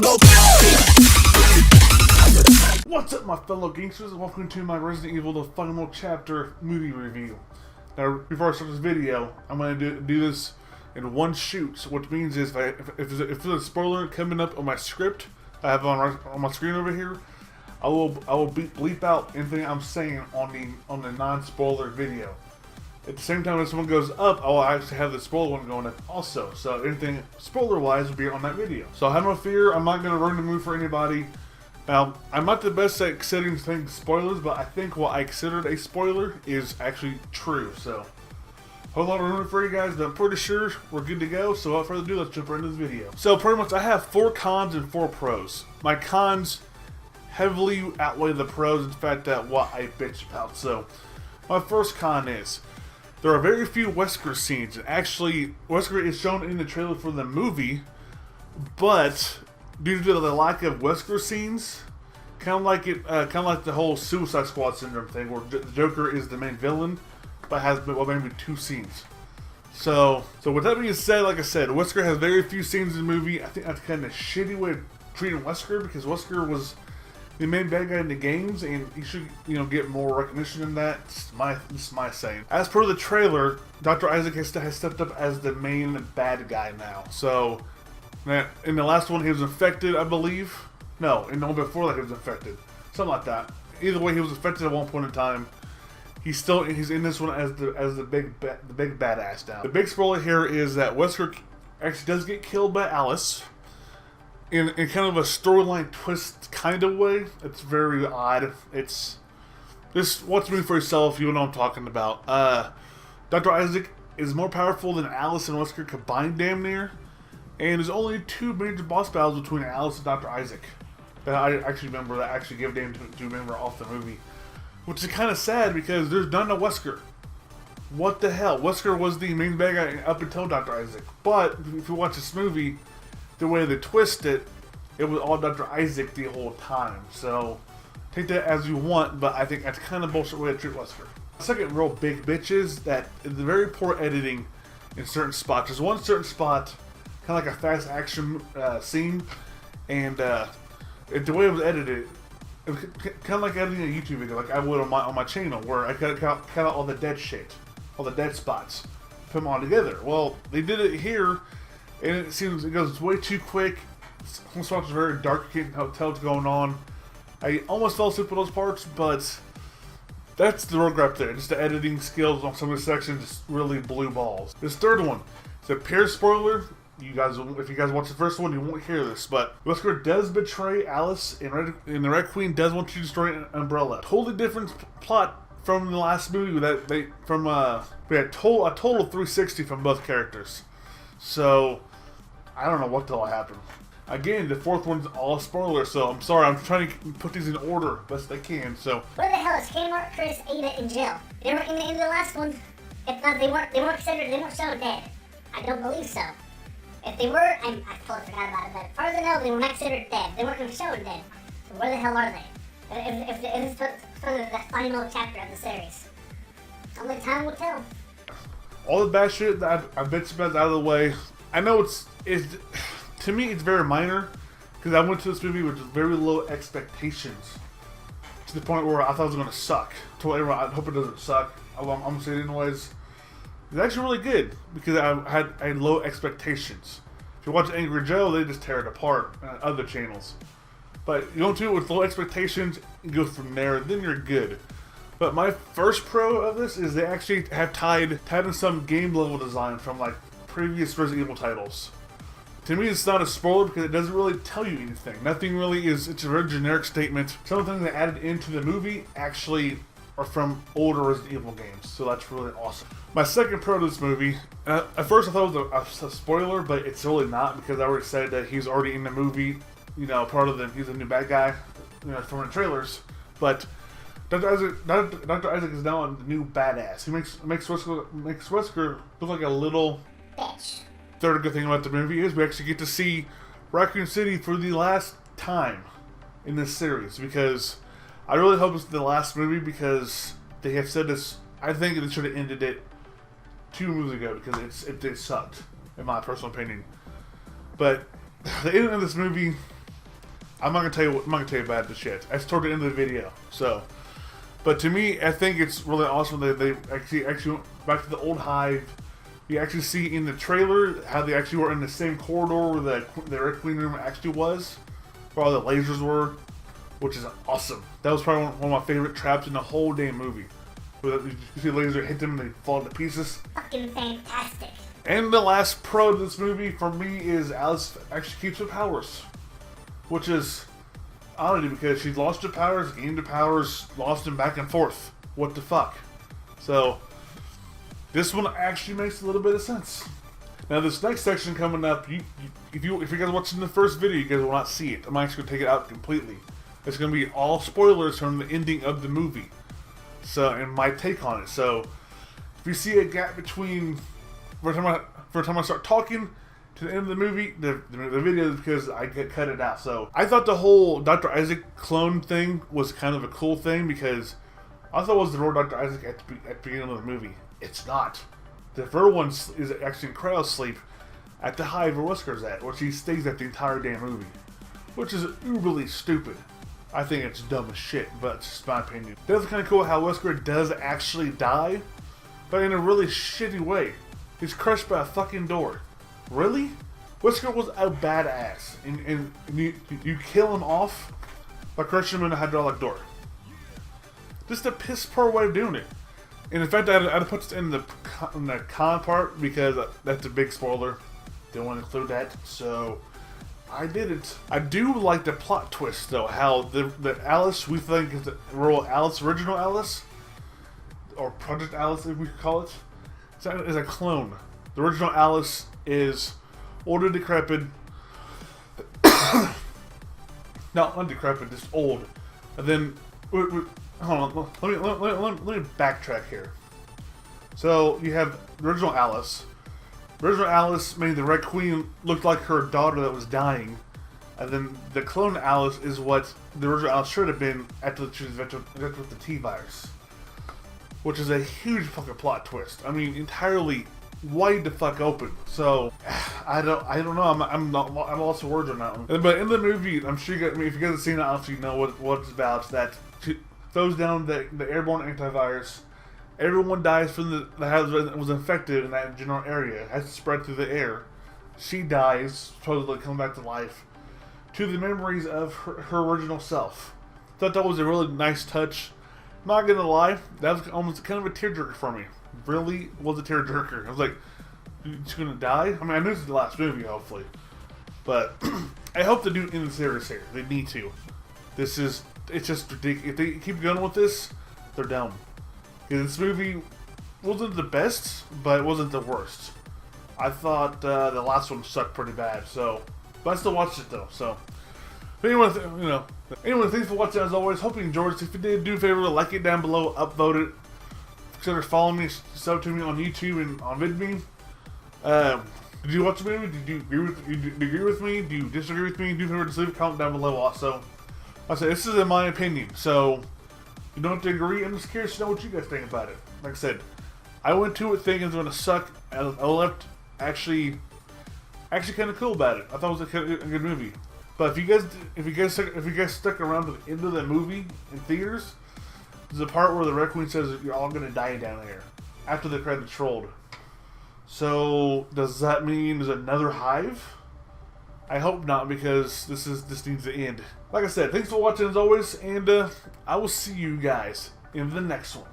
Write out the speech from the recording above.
I go. What's up, my fellow gangsters, and welcome to my Resident Evil The Final Chapter movie review. Now, before I start this video, I'm going to do this in one shoot, so what it means is if there's a spoiler coming up on my script I have on my screen over here, I will bleep out anything I'm saying on the non-spoiler video. At the same time, if someone goes up, I will actually have the spoiler one going up also. So anything spoiler-wise will be on that video. So have no fear, I'm not going to ruin the movie for anybody. Now, I'm not the best at considering things spoilers, but I think what I considered a spoiler is actually true. So, hold on, ruin it for you guys, but I'm pretty sure we're good to go. So without further ado, let's jump right into this video. So pretty much, I have 4 cons and 4 pros. My cons heavily outweigh the pros. In fact, what I bitch about. So, my first con is there are very few Wesker scenes. Actually, Wesker is shown in the trailer for the movie, but due to the lack of Wesker scenes, kind of like the whole Suicide Squad syndrome thing, where the Joker is the main villain, but has maybe 2 scenes. So with that being said, like I said, Wesker has very few scenes in the movie. I think that's kind of a shitty way of treating Wesker, because Wesker was the main bad guy in the games, and he should, get more recognition than that. This is my saying. As per the trailer, Dr. Isaac has stepped up as the main bad guy now. So, in the last one, he was infected, I believe. No, in the one before that, he was infected. Something like that. Either way, he was infected at one point in time. He's in this one as the big badass now. The big spoiler here is that Wesker actually does get killed by Alice in kind of a storyline twist kind of way. It's very odd. It's just watch the movie for yourself. You know what I'm talking about. Dr. Isaac is more powerful than Alice and Wesker combined, damn near. And there's only 2 major boss battles between Alice and Dr. Isaac that I actually remember, that I actually give name to remember off the movie. Which is kind of sad, because there's none of Wesker. What the hell? Wesker was the main bad guy up until Dr. Isaac. But if you watch this movie, the way they twist it, it was all Dr. Isaac the whole time. So take that as you want, but I think that's kind of bullshit way to treat Wesker. The second real big bitch is that the very poor editing in certain spots. There's one certain spot, kind of like a fast action scene, and the way it was edited, it was kind of like editing a YouTube video, like I would on my channel, where I cut out all the dead shit, all the dead spots, put them all together. Well, they did it here, and it goes way too quick. Some spots are very dark, you can't tell what's going on. I almost fell asleep with those parts, but that's the regret there. Just the editing skills on some of the sections just really blew balls. This third one, it's a pair spoiler. You guys, if you guys watch the first one, you won't hear this, but Wesker does betray Alice, and the Red Queen does want to destroy an Umbrella. Totally different plot from the last movie. We had a total of 360 from both characters. So I don't know what the hell happened. Again, the fourth one's all spoiler, so I'm sorry. I'm trying to put these in order best I can. So where the hell is Kmart, Chris, Ada, and Jill? They were in the last one. If not, they weren't shown dead. I don't believe so. If they were, I totally forgot about it, but as far as I know, they were not considered dead. They weren't going to show it dead. So where the hell are they? If it's for the final chapter of the series. Only time will tell. All the bad shit that I bitched about is out of the way. I know it's to me, it's very minor, because I went to this movie with very low expectations, to the point where I thought it was going to suck. I told everyone, I hope it doesn't suck. I'm going to say it anyways. It's actually really good, because I had low expectations. If you watch Angry Joe, they just tear it apart on other channels. But you don't do it with low expectations, and go from there, then you're good. But my first pro of this is they actually have tied in some game level design from like previous Resident Evil titles. To me, it's not a spoiler because it doesn't really tell you anything. Nothing really is, it's a very generic statement. Some of the things they added into the movie actually are from older Resident Evil games, so that's really awesome. My second pro to this movie, at first I thought it was a spoiler, but it's really not, because I already said that he's already in the movie, part of he's a new bad guy, from the trailers. But Dr. Isaac is now a new badass. He makes Wesker look like a little bitch. Third good thing about the movie is we actually get to see Raccoon City for the last time in this series, because I really hope it's the last movie, because they have said this. I think they should have ended it 2 movies ago, because it sucked, in my personal opinion. But the ending of this movie, I'm not gonna tell you. I'm not gonna tell you about the shit. That's toward the end of the video. So, but to me, I think it's really awesome that they actually went back to the old hive. You actually see in the trailer how they actually were in the same corridor where the Red Queen room actually was, where all the lasers were, which is awesome. That was probably one of my favorite traps in the whole damn movie. Where you see the laser hit them and they fall to pieces. Fucking fantastic. And the last pro to this movie for me is Alice actually keeps her powers, which is oddity because she lost her powers, gained her powers, lost them back and forth. What the fuck? So this one actually makes a little bit of sense. Now this next section coming up, if you guys are watching the first video, you guys will not see it. I'm actually gonna take it out completely. It's gonna be all spoilers from the ending of the movie. So and my take on it. So if you see a gap between for the time I start talking to the end of the movie, the video is because I cut it out. So I thought the whole Dr. Isaac clone thing was kind of a cool thing because I thought it was the real Dr. Isaac at the beginning of the movie. It's not. The real one is actually in cryo sleep at the hive where Wesker's at, where she stays at the entire damn movie, which is uberly stupid. I think it's dumb as shit, but it's just my opinion. That's kind of cool how Wesker does actually die, but in a really shitty way. He's crushed by a fucking door. Really? Wesker was a badass, and you kill him off by crushing him in a hydraulic door. Just a piss poor way of doing it. And in fact, I had to put this in the con part because that's a big spoiler. Didn't want to include that, so I didn't. I do like the plot twist though, how the Alice we think is the real Alice, original Alice, or Project Alice if we could call it, is a clone. The original Alice is older, decrepit. Not decrepit, just old. And then hold on, let me backtrack here. So you have the original Alice. The original Alice made the Red Queen look like her daughter that was dying, and then the clone Alice is what the original Alice should have been after she was infected with the T-virus, which is a huge fucking plot twist. I mean, entirely wide the fuck open. So I don't know. I'm lost for words on that one. But in the movie, I'm sure if you guys have seen it, obviously you know what it's about. That she throws down the airborne antivirus. Everyone dies from that was infected in that general area. It has to spread through the air. She dies, supposedly come back to life, to the memories of her original self. Thought that was a really nice touch. Not gonna lie, that was almost kind of a tearjerker for me. Really was a tearjerker. I was like, she's gonna die? I mean, I knew this is the last movie, hopefully. But I hope they do end the series here. They need to. It's just ridiculous. If they keep going with this, they're dumb. This movie wasn't the best, but it wasn't the worst. I thought the last one sucked pretty bad, so but I still watched it though. So, but anyway, thanks for watching as always. Hope you enjoyed it. If you did, do a favor, like it down below, upvote it. Consider following me, sub to me on YouTube and on VidMe. Did you watch the movie? Did you agree with me? Do you disagree with me? Do a favor, just leave a comment down below. Also, I said this is in my opinion, so. You don't have to agree. I'm just curious to know what you guys think about it. Like I said, I went to it thinking it was going to suck. I left actually kind of cool about it. I thought it was a good movie. But if you guys stuck around to the end of the movie in theaters, there's a part where the Red Queen says you're all going to die down there after the credits rolled. So does that mean there's another hive? I hope not, because this needs to end. Like I said, thanks for watching as always, and I will see you guys in the next one.